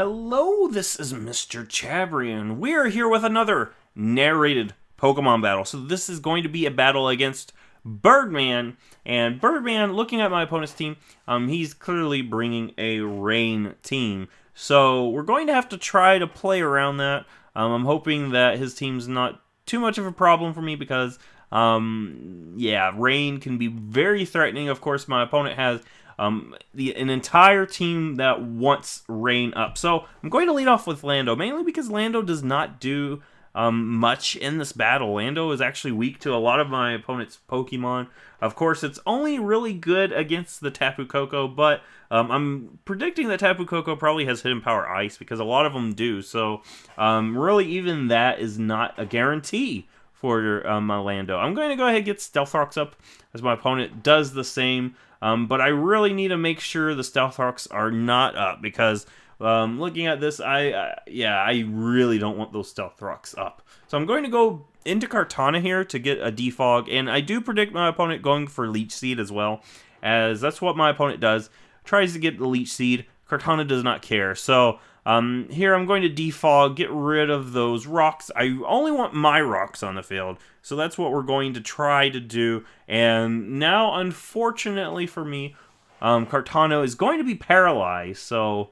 Hello, this is Mr. Chabrian. We are here with another narrated Pokemon battle. So this is going to be a battle against Birdman. And Birdman, looking at my opponent's team, he's clearly bringing a rain team. So we're going to have to try to play around that. I'm hoping that his team's not too much of a problem for me because, yeah, rain can be very threatening. Of course, my opponent has an entire team that wants rain up. So I'm going to lead off with Lando, mainly because Lando does not do much in this battle. Lando is actually weak to a lot of my opponent's Pokemon. Of course, it's only really good against the Tapu Koko, but I'm predicting that Tapu Koko probably has Hidden Power Ice because a lot of them do. So really, even that is not a guarantee for my Lando. I'm going to go ahead and get Stealth Rocks up as my opponent does the same. But I really need to make sure the Stealth Rocks are not up because looking at this, I really don't want those Stealth Rocks up. So I'm going to go into Kartana here to get a Defog, and I do predict my opponent going for Leech Seed as well, as that's what my opponent does. Tries to get the Leech Seed. Kartana does not care. So here I'm going to Defog, get rid of those rocks. I only want my rocks on the field, so that's what we're going to try to do. And now, unfortunately for me, Kartana is going to be paralyzed, so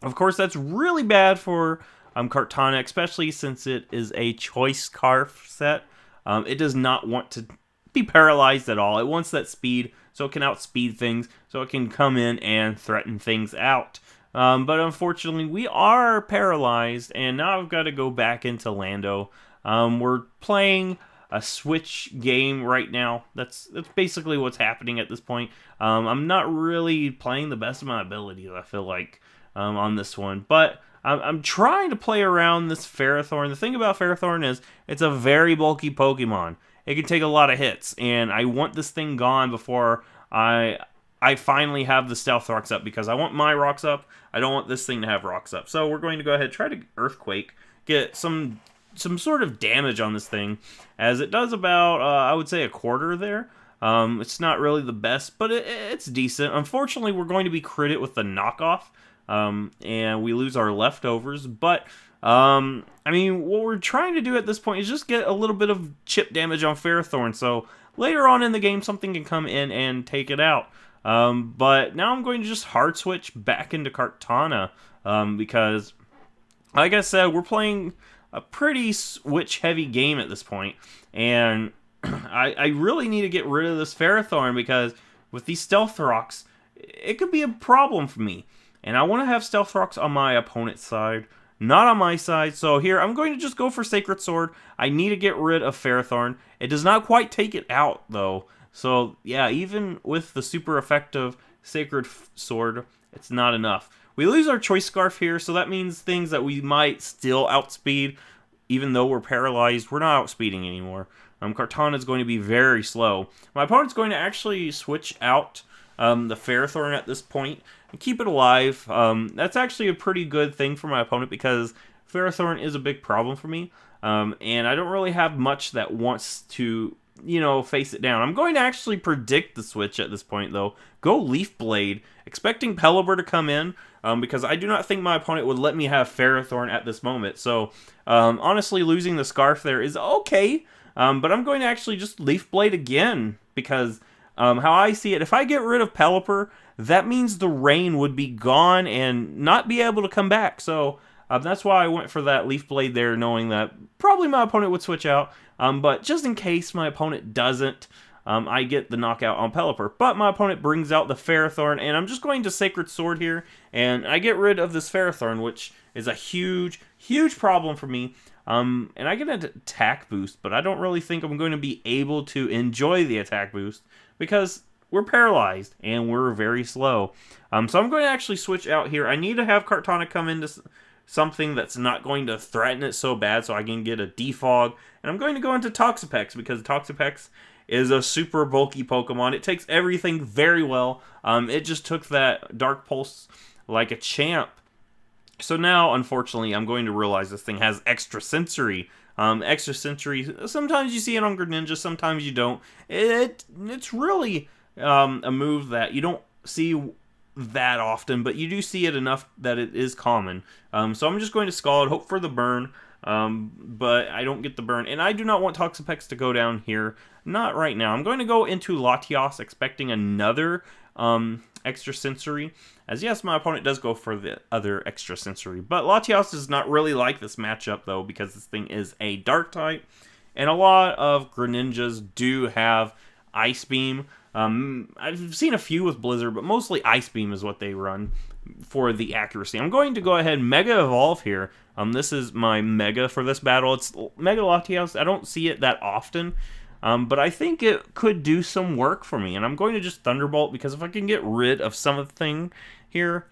of course that's really bad for Kartana, especially since it is a Choice Scarf set. It does not want to be paralyzed at all. It wants that speed, so it can outspeed things, so it can come in and threaten things out. But unfortunately, we are paralyzed, and now I've got to go back into Lando. We're playing a switch game right now. That's basically what's happening at this point. I'm not really playing the best of my abilities, I feel like, on this one. But I'm trying to play around this Ferrothorn. The thing about Ferrothorn is it's a very bulky Pokemon. It can take a lot of hits, and I want this thing gone before I finally have the Stealth Rocks up, because I want my rocks up. I don't want this thing to have rocks up. So we're going to go ahead and try to Earthquake, get some sort of damage on this thing, as it does about, I would say, a quarter there. It's not really the best, but it's decent. Unfortunately, we're going to be critted with the knockoff, and we lose our leftovers. But, I mean, what we're trying to do at this point is just get a little bit of chip damage on Ferrothorn, so later on in the game, something can come in and take it out. But now I'm going to just hard switch back into Kartana, because, like I said, we're playing a pretty switch-heavy game at this point, and I really need to get rid of this Ferrothorn, because with these Stealth Rocks, it could be a problem for me. And I want to have Stealth Rocks on my opponent's side, not on my side. So here, I'm going to just go for Sacred Sword. I need to get rid of Ferrothorn. It does not quite take it out, though. So, yeah, even with the super effective Sacred Sword, it's not enough. We lose our Choice Scarf here, so that means things that we might still outspeed, even though we're paralyzed. We're not outspeeding anymore. Kartana is going to be very slow. My opponent's going to actually switch out the Ferrothorn at this point and keep it alive. That's actually a pretty good thing for my opponent, because Ferrothorn is a big problem for me, and I don't really have much that wants to, face it down. I'm going to actually predict the switch at this point, though. Go Leaf Blade, expecting Pelipper to come in, because I do not think my opponent would let me have Ferrothorn at this moment. So, honestly, losing the Scarf there is okay, but I'm going to actually just Leaf Blade again, because how I see it, if I get rid of Pelipper, that means the rain would be gone and not be able to come back. So, that's why I went for that Leaf Blade there, knowing that probably my opponent would switch out. But just in case my opponent doesn't, I get the knockout on Pelipper. But my opponent brings out the Ferrothorn, and I'm just going to Sacred Sword here, and I get rid of this Ferrothorn, which is a huge, huge problem for me. And I get an attack boost, but I don't really think I'm going to be able to enjoy the attack boost, because we're paralyzed, and we're very slow. So I'm going to actually switch out here. I need to have Kartana come into something that's not going to threaten it so bad, so I can get a Defog. And I'm going to go into Toxapex, because Toxapex is a super bulky Pokemon. It takes everything very well. It just took that Dark Pulse like a champ. So now, unfortunately, I'm going to realize this thing has Extra Sensory. Extra Sensory, sometimes you see it on Greninja, sometimes you don't. It's really a move that you don't see that often, but you do see it enough that it is common. So I'm just going to Scald, hope for the burn, but I don't get the burn. And I do not want Toxapex to go down here. Not right now. I'm going to go into Latios, expecting another extra sensory. As yes, my opponent does go for the other extra sensory. But Latios does not really like this matchup, though, because this thing is a dark type. And a lot of Greninjas do have Ice Beam. I've seen a few with Blizzard, but mostly Ice Beam is what they run for the accuracy. I'm going to go ahead and Mega Evolve here. This is my Mega for this battle. It's Mega Latios. I don't see it that often, but I think it could do some work for me. And I'm going to just Thunderbolt, because if I can get rid of something here,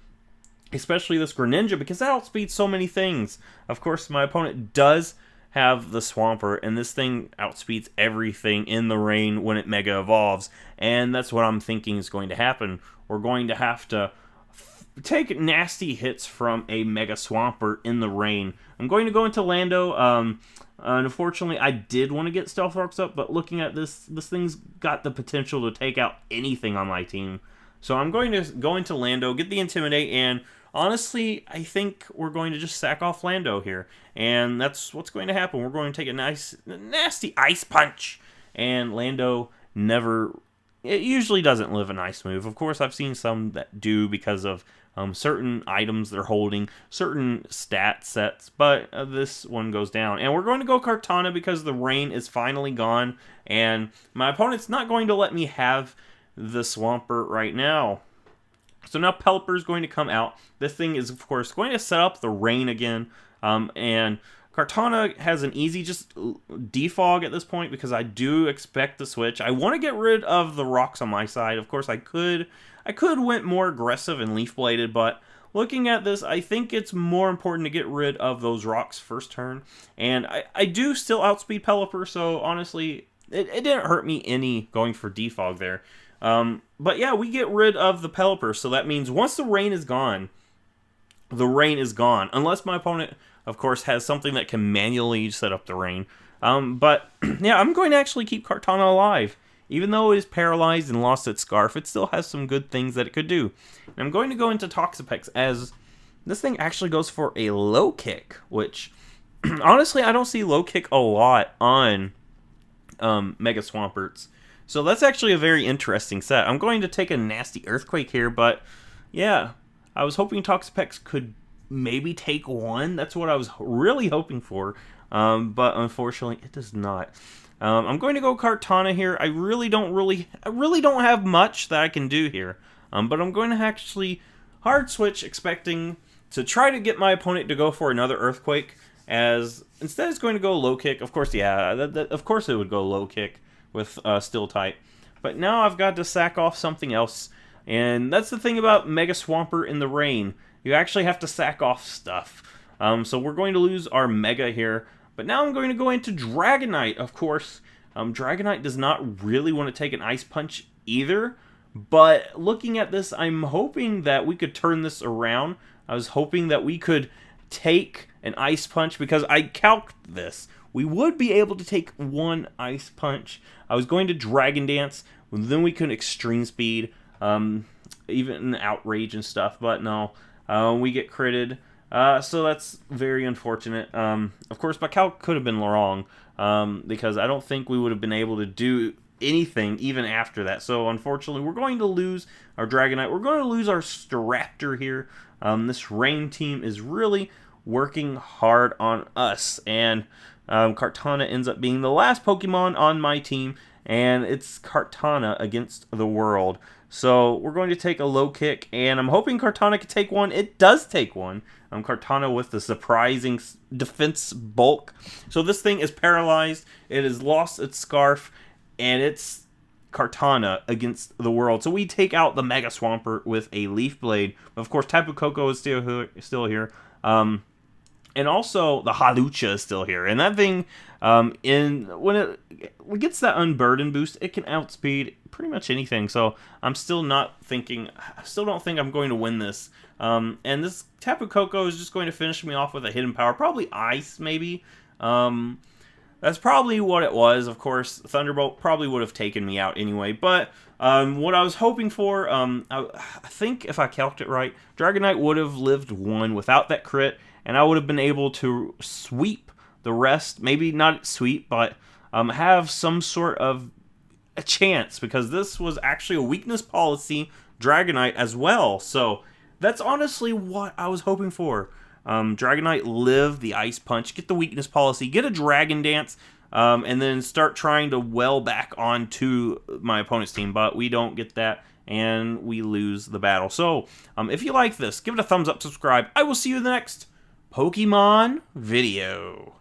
especially this Greninja, because that outspeeds so many things. Of course, my opponent does have the Swampert, and this thing outspeeds everything in the rain when it Mega Evolves, and that's what I'm thinking is going to happen. We're going to have to take nasty hits from a Mega Swampert in the rain. I'm going to go into Lando. Unfortunately, I did want to get Stealth Rocks up, but looking at this thing's got the potential to take out anything on my team. So I'm going to go into Lando, get the Intimidate, and honestly, I think we're going to just sack off Lando here. And that's what's going to happen. We're going to take a nice, nasty Ice Punch. And Lando it usually doesn't live an Ice move. Of course, I've seen some that do because of certain items they're holding, certain stat sets, but this one goes down. And we're going to go Kartana because the rain is finally gone. And my opponent's not going to let me have the Swampert right now. So now Pelipper is going to come out. This thing is, of course, going to set up the rain again. And Kartana has an easy just defog at this point because I do expect the switch. I want to get rid of the rocks on my side. Of course, I could went more aggressive and Leaf Bladed, but looking at this, I think it's more important to get rid of those rocks first turn. And I do still outspeed Pelipper, so honestly, it didn't hurt me any going for defog there. But yeah, we get rid of the Pelipper, so that means once the rain is gone, the rain is gone. Unless my opponent, of course, has something that can manually set up the rain. But yeah, I'm going to actually keep Kartana alive. Even though it is paralyzed and lost its Scarf, it still has some good things that it could do. And I'm going to go into Toxapex, as this thing actually goes for a low kick, which honestly, I don't see low kick a lot on Mega Swamperts. So that's actually a very interesting set. I'm going to take a nasty Earthquake here, but yeah, I was hoping Toxapex could maybe take one. That's what I was really hoping for, but unfortunately, it does not. I'm going to go Kartana here. I really don't have much that I can do here, but I'm going to actually hard switch, expecting to try to get my opponent to go for another Earthquake. As instead, it's going to go low kick. Of course, yeah, of course it would go low kick with Steel type. But now I've got to sack off something else. And that's the thing about Mega Swampert in the rain. You actually have to sack off stuff. So we're going to lose our Mega here. But now I'm going to go into Dragonite, of course. Dragonite does not really want to take an Ice Punch either. But looking at this, I'm hoping that we could turn this around. I was hoping that we could take an Ice Punch because I calced this. We would be able to take one Ice Punch. I was going to Dragon Dance, then we could Extreme Speed, even Outrage and stuff, but no, we get critted. So that's very unfortunate. Of course, my calc could have been wrong, because I don't think we would have been able to do anything even after that. So unfortunately, we're going to lose our Dragonite. We're going to lose our Staraptor here. This Rain team is really working hard on us, and Kartana ends up being the last Pokemon on my team, and it's Kartana against the world. So we're going to take a low kick, and I'm hoping Kartana can take one. It does take one. Kartana with the surprising defense bulk. So this thing is paralyzed. It has lost its Scarf, and it's Kartana against the world. So we take out the Mega Swampert with a Leaf Blade. Of course, Tapu Koko is still here. And also, the Hawlucha is still here. And that thing, when it gets that Unburden boost, it can outspeed pretty much anything. So I'm still don't think I'm going to win this. And this Tapu Koko is just going to finish me off with a Hidden Power. Probably Ice, maybe. that's probably what it was. Of course, Thunderbolt probably would have taken me out anyway. But what I was hoping for, I think if I calculated it right, Dragonite would have lived 1 without that crit, and I would have been able to sweep the rest. Maybe not sweep, but have some sort of a chance, because this was actually a weakness policy Dragonite as well. So that's honestly what I was hoping for. Dragonite live the Ice Punch, get the weakness policy, get a Dragon Dance, and then start trying to well back onto my opponent's team. But we don't get that, and we lose the battle. So if you like this, give it a thumbs up, subscribe. I will see you in the next Pokemon video.